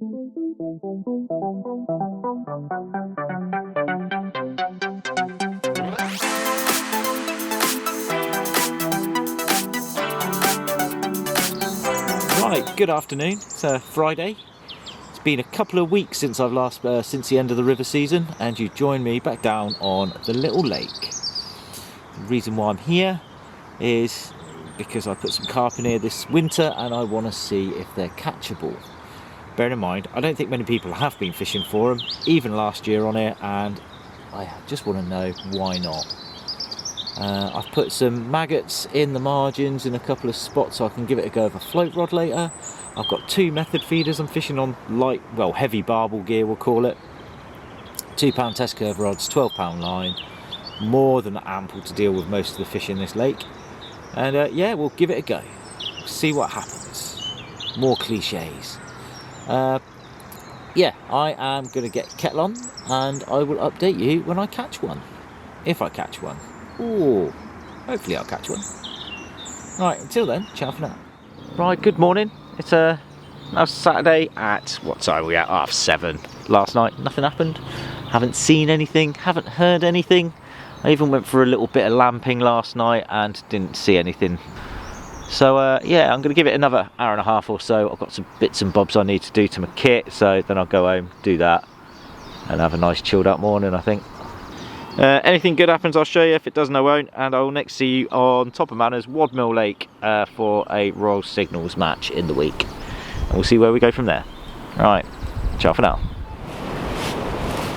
Right, good afternoon. It's Friday. It's been a couple of weeks since I've last, since the end of the river season, and you joined me back down on the little lake. The reason why I'm here is because I put some carp in here this winter and I want to see if they're catchable. Bearing in mind, I don't think many people have been fishing for them, even last year on here, and I just want to know why not. I've put some maggots in the margins in a couple of spots so I can give it a go with a float rod later. I've got 2 method feeders. I'm fishing on light, well, heavy barbel gear we'll call it. 2 pound test curve rods, 12 pound line. More than ample to deal with most of the fish in this lake. And yeah, we'll give it a go. See what happens. More cliches. Yeah, I am going to get kettle on and I will update you when I catch one. If I catch one. Ooh, hopefully I'll catch one. Right, until then, ciao for now. Right, good morning. It's now Saturday at, what time are we at? 7:30. Last night, nothing happened. Haven't seen anything, haven't heard anything. I even went for a little bit of lamping last night and didn't see anything. So yeah, I'm going to give it another hour and a half or so. I've got some bits and bobs I need to do to my kit, so then I'll go home, do that, and have a nice chilled out morning, I think. Anything good happens, I'll show you. If it doesn't, I won't. And I'll next see you on Todber Manor's Wadmill Lake for a Royal Signals match in the week. And we'll see where we go from there. Right, ciao for now.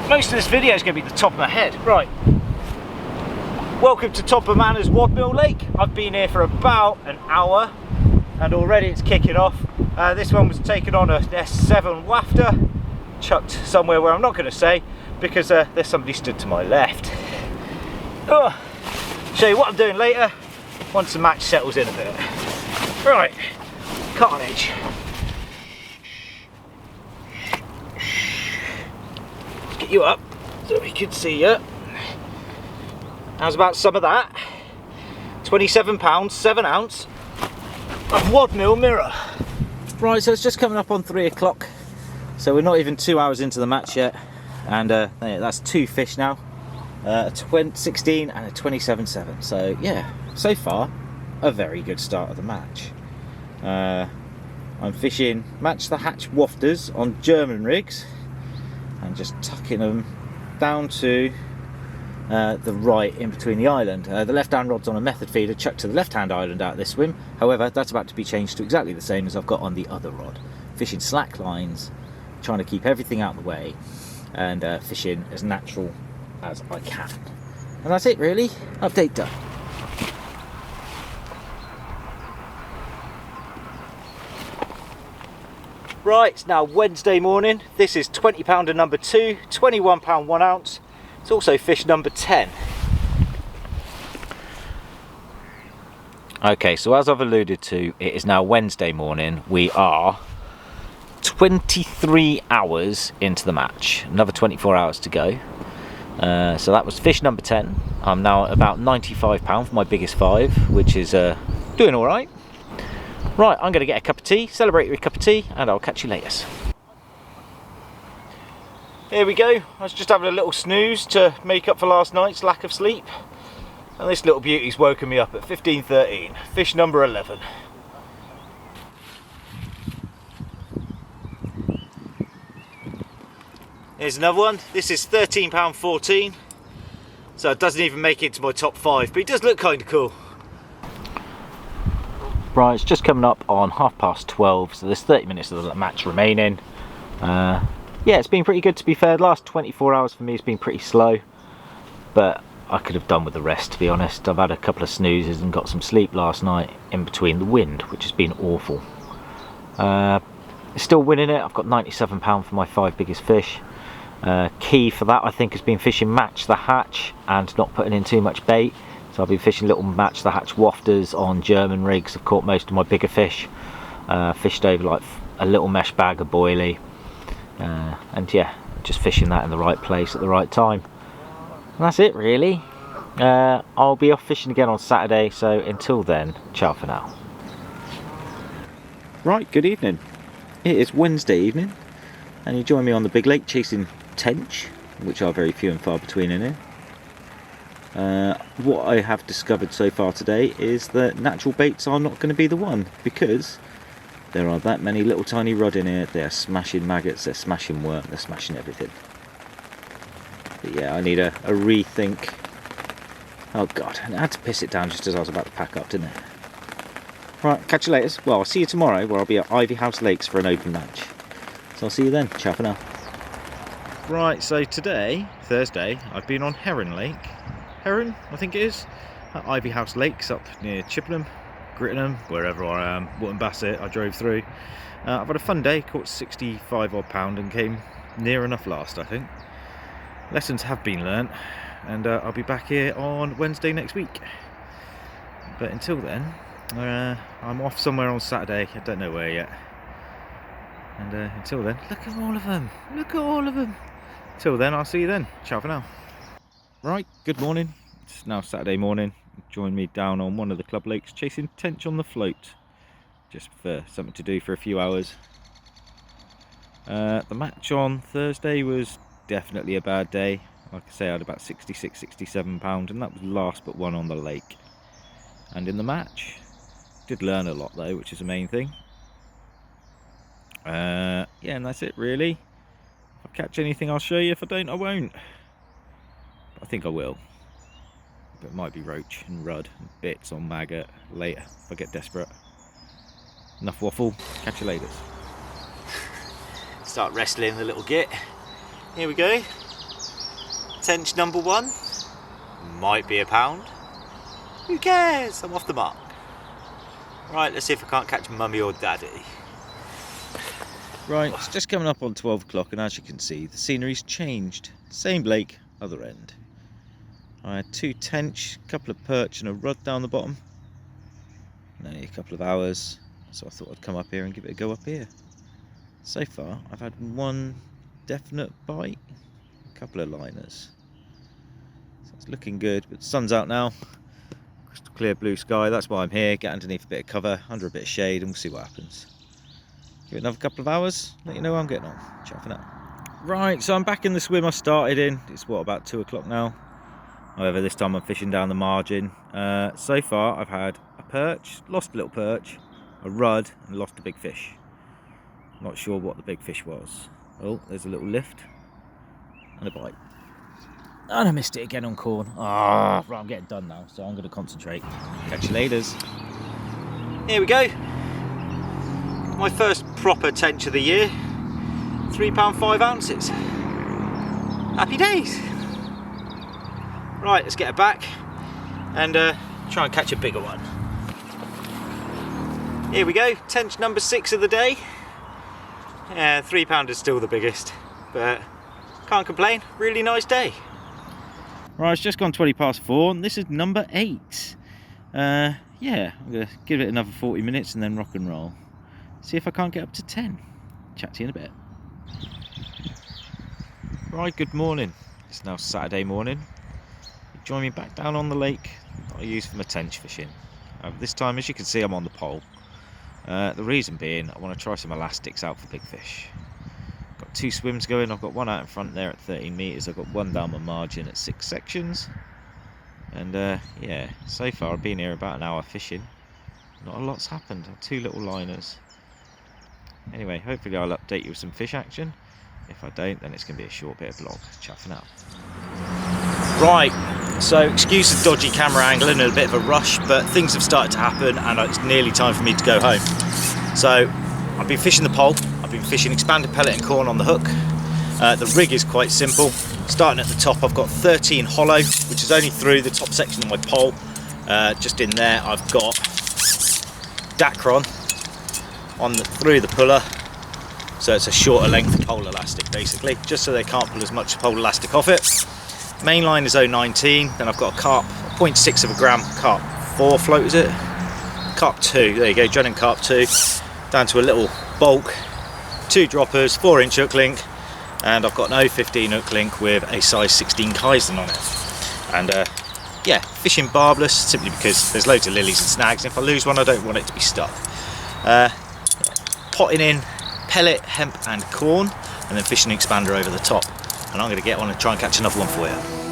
Most of this video is going to be the top of my head. Right. Welcome to Todber Manor's Wadmill Lake. I've been here for about an hour and already it's kicking off. This one was taken on a S7 wafter, chucked somewhere where I'm not going to say, because there's somebody stood to my left. Oh, show you what I'm doing later once the match settles in a bit. Right, carnage. Let's get you up so we can see you. How's about some of that? 27 pounds, 7 ounce of Wadmill mirror. Right, so it's just coming up on 3 o'clock. So we're not even 2 hours into the match yet. And that's 2 fish now, a 16 and a 27.7. So yeah, so far a very good start of the match. I'm fishing match the hatch wafters on German rigs and just tucking them down to the right in between the island. The left hand rod's on a method feeder chucked to the left hand island out of this swim. However, that's about to be changed to exactly the same as I've got on the other rod. Fishing slack lines, trying to keep everything out of the way, and fishing as natural as I can. And that's it really. Update done. Right, it's now Wednesday morning. This is 20 pounder number 2, 21 pound 1 ounce. It's also fish number 10. Okay, so as I've alluded to, it is now Wednesday morning. We are 23 hours into the match, another 24 hours to go. So that was fish number 10. I'm now at about 95 pound for my biggest 5, which is doing all right. Right, I'm going to get a cup of tea, celebrate with a cup of tea, and I'll catch you later. Here we go. I was just having a little snooze to make up for last night's lack of sleep, and this little beauty's woken me up at 15:13. Fish number 11. Here's another one. This is £13.14, so it doesn't even make it into my top 5, but it does look kind of cool. Right, it's just coming up on 12:30, so there's 30 minutes of the match remaining. Yeah, it's been pretty good to be fair. The last 24 hours for me has been pretty slow, but I could have done with the rest, to be honest. I've had a couple of snoozes and got some sleep last night in between the wind, which has been awful. Still winning it. I've got £97 for my 5 biggest fish. Key for that, I think, has been fishing match the hatch and not putting in too much bait. So I've been fishing little match the hatch wafters on German rigs. I've caught most of my bigger fish. Fished over like a little mesh bag of boilie. And yeah, just fishing that in the right place at the right time. And that's it really. I'll be off fishing again on Saturday, so until then, ciao for now. Right, good evening. It is Wednesday evening. and you join me on the big lake chasing tench, which are very few and far between in here. What I have discovered so far today is that natural baits are not going to be the one, because there are that many little tiny rod in here. They're smashing maggots, they're smashing worm, they're smashing everything. But yeah, I need a rethink. Oh god, and I had to piss it down just as I was about to pack up, didn't I? Right, catch you later. Well, I'll see you tomorrow, where I'll be at Ivy House Lakes for an open match. So I'll see you then. Ciao for now. Right, so today, Thursday, I've been on Heron Lake. Heron, I think it is. At Ivy House Lakes up near Chippenham, Grittenham, wherever I am. Wootton Bassett, I drove through. I've had a fun day, caught 65 odd pound and came near enough last, I think. Lessons have been learnt, and I'll be back here on Wednesday next week. But until then, I'm off somewhere on Saturday. I don't know where yet. And until then, look at all of them. Look at all of them. Till then, I'll see you then. Ciao for now. Right, good morning. It's now Saturday morning. Join me down on one of the club lakes chasing tench on the float. Just for something to do for a few hours. The match on Thursday was definitely a bad day. Like I say, I had about 66, 67 pound, and that was last but one on the lake. And in the match, did learn a lot though, which is the main thing. Yeah, and that's it really. If I catch anything, I'll show you. If I don't, I won't. But I think I will. But it might be roach and rudd and bits on maggot later if I get desperate. Enough waffle. Catch you later. Start wrestling the little git. Here we go. Tench number 1. Might be a pound. Who cares? I'm off the mark. Right, let's see if I can't catch mummy or daddy. Right, it's just coming up on 12 o'clock, and as you can see, the scenery's changed. Same lake, other end. I had 2 tench, a couple of perch and a rudd down the bottom. And only a couple of hours, so I thought I'd come up here and give it a go up here. So far, I've had 1 definite bite, a couple of liners. So it's looking good, but the sun's out now. Crystal clear blue sky, that's why I'm here. Get underneath a bit of cover, under a bit of shade, and we'll see what happens. Give it another couple of hours, let you know how I'm getting on. Ciao for now. Right, so I'm back in the swim I started in. It's what, about 2 o'clock now? However, this time I'm fishing down the margin. So far I've had a perch, lost a little perch, a rudd, and lost a big fish. Not sure what the big fish was. Oh, there's a little lift and a bite. And I missed it again on corn. Right, I'm getting done now, so I'm going to concentrate. Catch you laters. Here we go. My first proper tench of the year. £3 5 ounces. Happy days. Right, let's get her back and try and catch a bigger one. Here we go, tench number 6 of the day. Yeah, £3 is still the biggest, but can't complain. Really nice day. Right, it's just gone 20 past 4, and this is number 8. Yeah, I'm gonna give it another 40 minutes and then rock and roll. See if I can't get up to 10. Chat to you in a bit. Right, good morning. It's now Saturday morning. Join me back down on the lake that I use for my tench fishing. This time, as you can see, I'm on the pole. The reason being, I want to try some elastics out for big fish. Got 2 swims going. I've got one out in front there at 13 metres. I've got one down my margin at 6 sections. And yeah, so far I've been here about an hour fishing. Not a lot's happened. 2 little liners. Anyway, hopefully I'll update you with some fish action. If I don't, then it's going to be a short bit of vlog. Chat for now. Right, so excuse the dodgy camera angle and a bit of a rush, but things have started to happen and it's nearly time for me to go home. So I've been fishing the pole. I've been fishing expanded pellet and corn on the hook. The rig is quite simple. Starting at the top, I've got 13 hollow, which is only through the top section of my pole. Just in there, I've got Dacron through the puller. So it's a shorter length pole elastic basically, just so they can't pull as much pole elastic off it. Main line is 019, then I've got a Carp, 0.6 of a gram, Carp 4 float is it? Carp 2, there you go, Drennan Carp 2, down to a little bulk, 2 droppers, 4-inch hook link, and I've got an 015 hook link with a size 16 Kaizen on it. And yeah, fishing barbless simply because there's loads of lilies and snags, and if I lose one I don't want it to be stuck. Potting in pellet, hemp and corn. and then fishing expander over the top. And I'm going to get on and try and catch another one for you.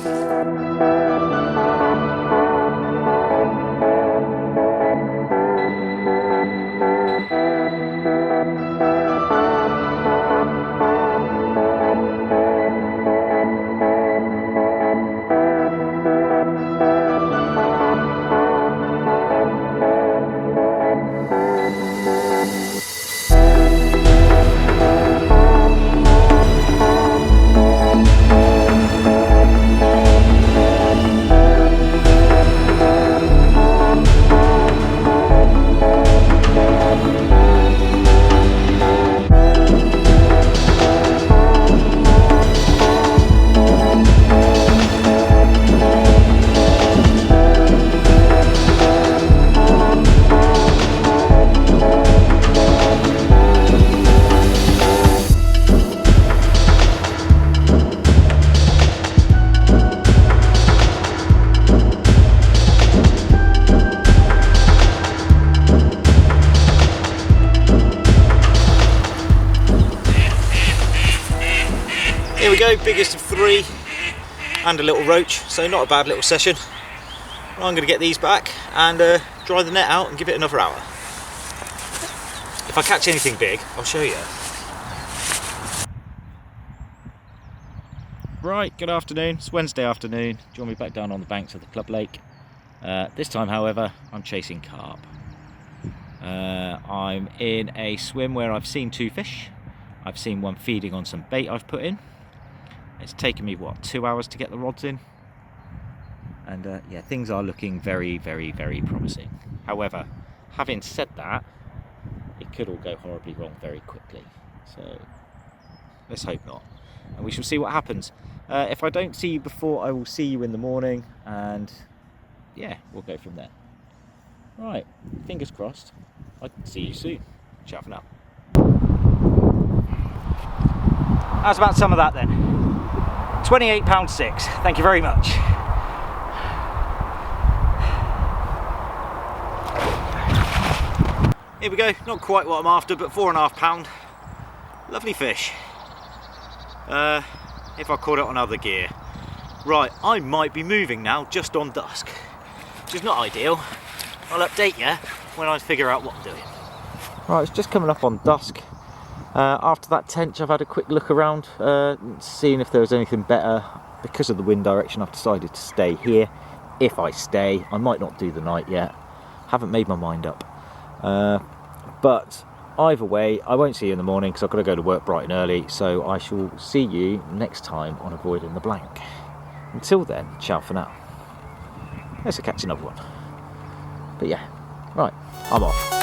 Here we go, biggest of 3 and a little roach, so not a bad little session. I'm going to get these back and dry the net out and give it another hour. If I catch anything big, I'll show you. Right, good afternoon. It's Wednesday afternoon. Join me back down on the banks of the Club Lake. This time, however, I'm chasing carp. I'm in a swim where I've seen 2 fish. I've seen one feeding on some bait I've put in. It's taken me, what, 2 hours to get the rods in? And yeah, things are looking very, very, very promising. However, having said that, it could all go horribly wrong very quickly. So, let's hope not. And we shall see what happens. If I don't see you before, I will see you in the morning. And yeah, we'll go from there. Right, fingers crossed. I'll see you soon. Ciao for now. How's about some of that then? £28.6. Thank you very much. Here we go. Not quite what I'm after, but £4.5. Lovely fish. If I caught it on other gear. Right, I might be moving now just on dusk, which is not ideal. I'll update you when I figure out what I'm doing. Right, it's just coming up on dusk. After that tench, I've had a quick look around, seeing if there was anything better. Because of the wind direction, I've decided to stay here. If I stay, I might not do the night yet. Haven't made my mind up. But either way, I won't see you in the morning because I've got to go to work bright and early. So I shall see you next time on Avoiding the Blank. Until then, ciao for now. Let's catch another one. But yeah, right, I'm off.